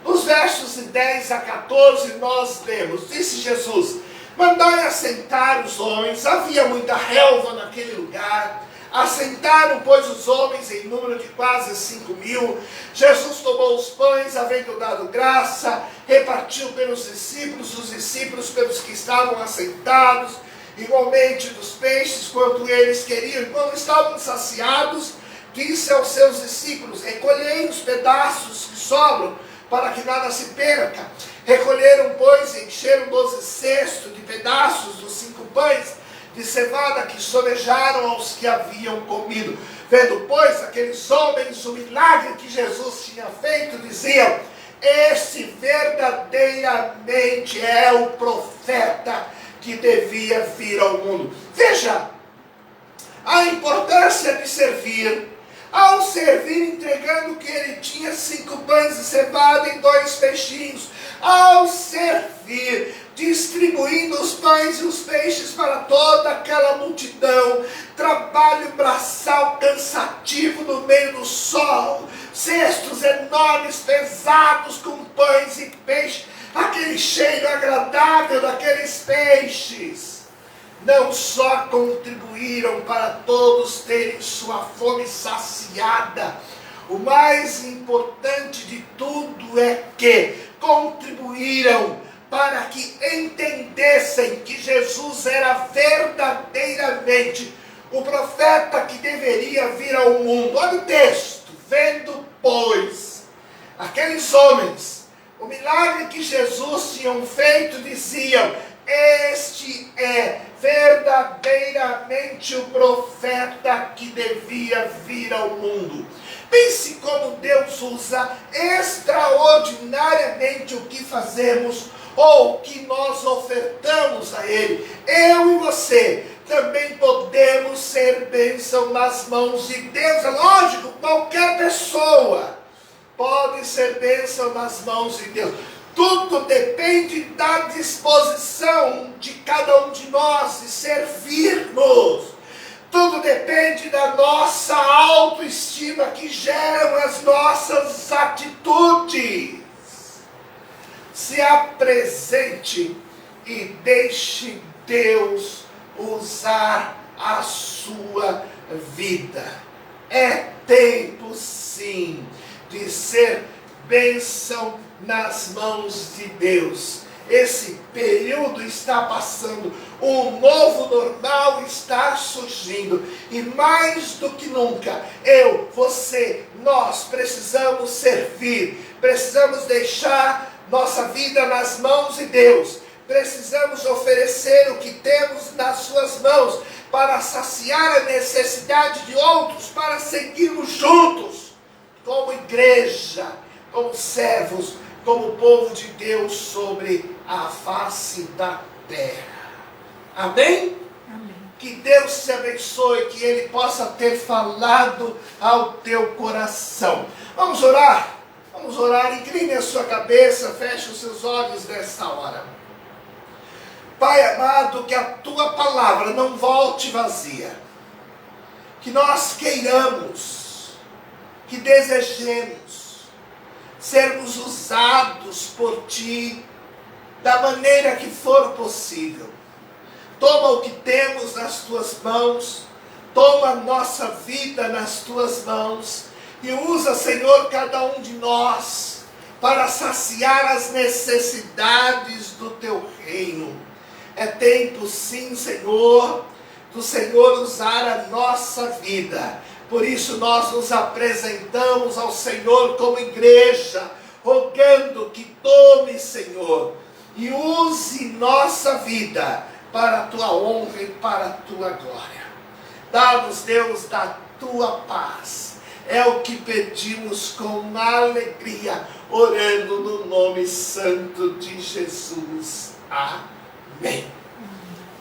Nos versos de 10 a 14 nós lemos: disse Jesus: mandai assentar os homens. Havia muita relva naquele lugar. Assentaram, pois, os homens em número de quase 5.000. Jesus tomou os pães, havendo dado graça, repartiu pelos discípulos, os discípulos pelos que estavam assentados, igualmente dos peixes, quanto eles queriam. E quando estavam saciados, disse aos seus discípulos: recolhei os pedaços que sobram, para que nada se perca. Recolheram, pois, e encheram 12 cestos de pedaços dos 5 pães de cevada que sobejaram aos que haviam comido. Vendo, pois, aqueles homens o milagre que Jesus tinha feito, diziam: este verdadeiramente é o profeta que devia vir ao mundo. Veja a importância de servir. Ao servir, entregando o que ele tinha, 5 pães de cevada e 2 peixinhos. Ao servir, distribuindo os pães e os peixes para toda aquela multidão. Trabalho braçal cansativo no meio do sol. Cestos enormes, pesados, com pães e peixes. Aquele cheiro agradável daqueles peixes não só contribuíram para todos terem sua fome saciada, o mais importante de tudo é que contribuíram para que entendessem que Jesus era verdadeiramente o profeta que deveria vir ao mundo. Olha o texto: vendo, pois, aqueles homens o milagre que Jesus tinha feito, diziam: este é verdadeiramente o profeta que devia vir ao mundo. Pense como Deus usa extraordinariamente o que fazemos, ou que nós ofertamos a Ele, eu e você também podemos ser bênção nas mãos de Deus. É lógico, qualquer pessoa pode ser bênção nas mãos de Deus. Tudo depende da disposição de cada um de nós de servirmos. Tudo depende da nossa autoestima que geram as nossas atitudes. Se apresente e deixe Deus usar a sua vida. É tempo sim de ser bênção nas mãos de Deus. Esse período está passando, um novo normal está surgindo, e mais do que nunca, eu, você, nós precisamos servir, precisamos deixar nossa vida nas mãos de Deus, precisamos oferecer o que temos nas suas mãos, para saciar a necessidade de outros, para seguirmos juntos, como igreja, como servos, como povo de Deus sobre a face da terra. Amém? Amém. Que Deus te abençoe, que Ele possa ter falado ao teu coração. Vamos orar? Vamos orar, incline a sua cabeça, feche os seus olhos nesta hora. Pai amado, que a tua palavra não volte vazia. Que nós queiramos, que desejemos sermos usados por Ti da maneira que for possível. Toma o que temos nas Tuas mãos, toma a nossa vida nas Tuas mãos e usa, Senhor, cada um de nós para saciar as necessidades do Teu reino. É tempo sim, Senhor, do Senhor usar a nossa vida. Por isso nós nos apresentamos ao Senhor como igreja, rogando que tome, Senhor, e use nossa vida para a Tua honra e para a Tua glória. Dá-nos, Deus, da Tua paz. É o que pedimos com alegria, orando no nome santo de Jesus. Amém.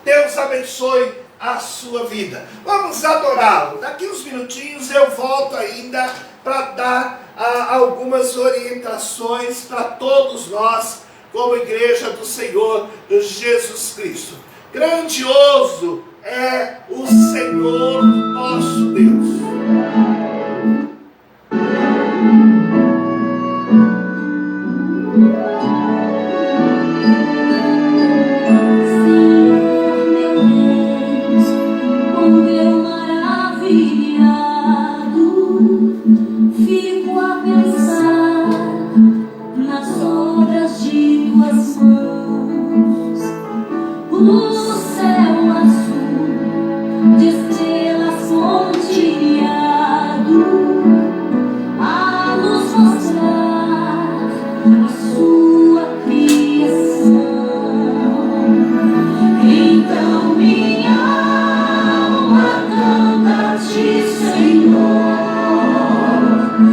Deus abençoe a sua vida. Vamos adorá-lo. Daqui uns minutinhos eu volto ainda para dar algumas orientações para todos nós, como igreja do Senhor Jesus Cristo. Grandioso é o Senhor nosso Deus. Canta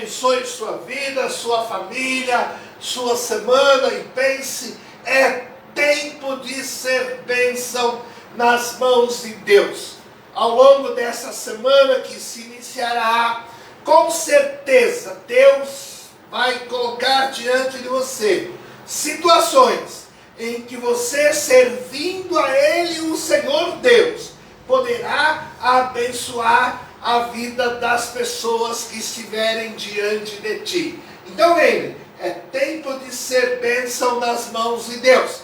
abençoe sua vida, sua família, sua semana e pense, é tempo de ser bênção nas mãos de Deus. Ao longo dessa semana que se iniciará, com certeza Deus vai colocar diante de você situações em que você, servindo a Ele, o Senhor Deus, poderá abençoar a vida das pessoas que estiverem diante de ti. Então lembre, é tempo de ser bênção nas mãos de Deus.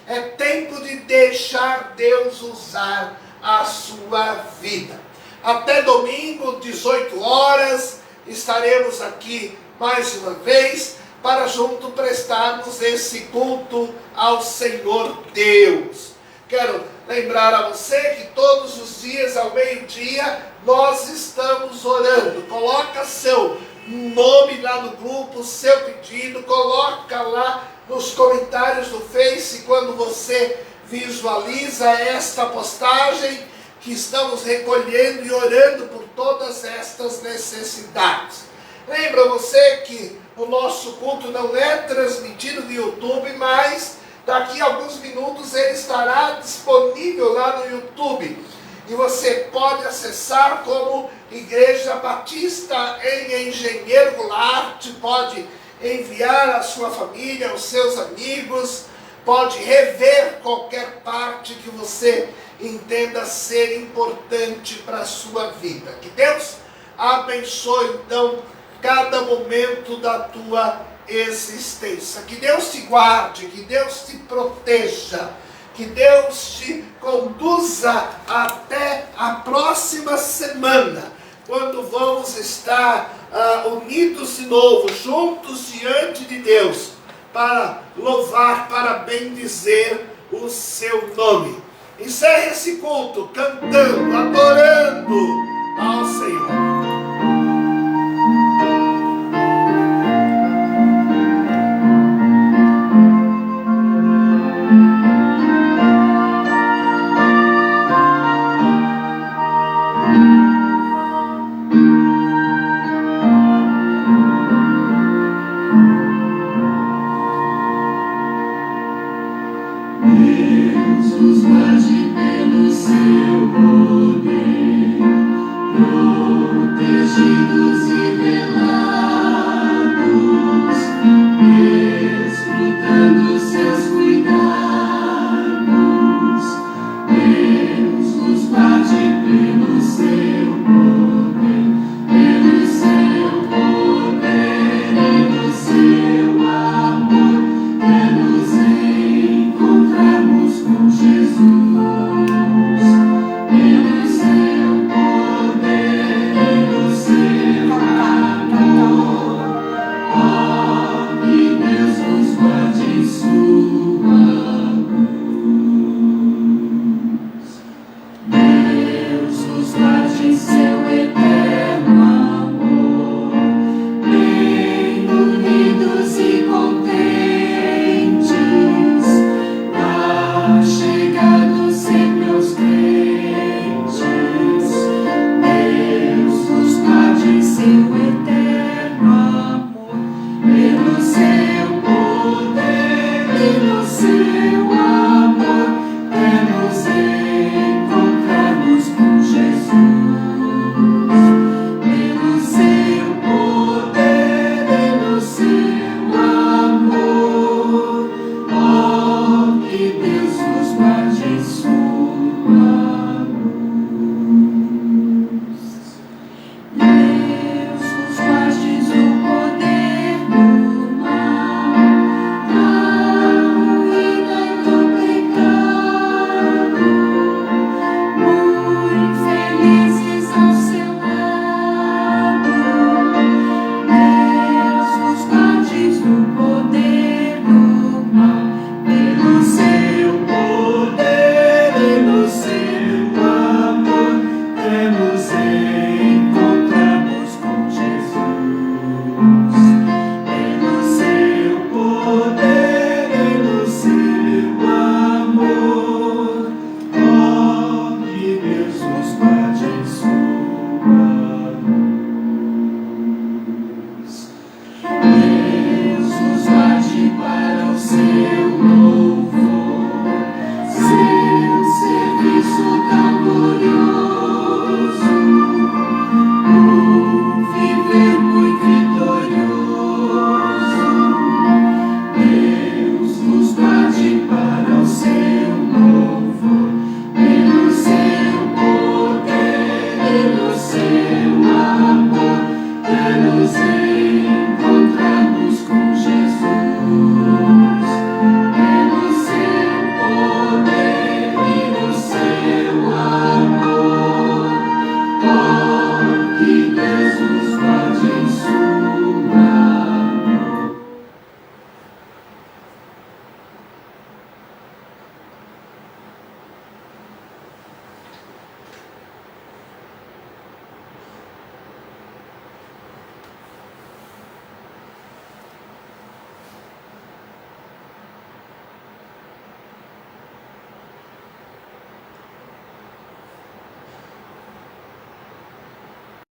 É tempo de deixar Deus usar a sua vida. Até domingo, 18 horas, estaremos aqui mais uma vez para junto prestarmos esse culto ao Senhor Deus. Quero lembrar a você que todos os dias ao meio-dia nós estamos orando. Coloca seu nome lá no grupo, seu pedido, coloca lá nos comentários do Face quando você visualiza esta postagem, que estamos recolhendo e orando por todas estas necessidades. Lembra você que o nosso culto não é transmitido no YouTube, mas daqui a alguns minutos ele estará disponível lá no YouTube. E você pode acessar como Igreja Batista em Engenheiro Goulart, pode enviar a sua família, os seus amigos, pode rever qualquer parte que você entenda ser importante para a sua vida. Que Deus abençoe então cada momento da tua existência. Que Deus te guarde, que Deus te proteja, que Deus te conduza até a próxima semana, quando vamos estar unidos de novo, juntos diante de Deus, para louvar, para bendizer o seu nome. Encerre esse culto cantando, adorando ao Senhor.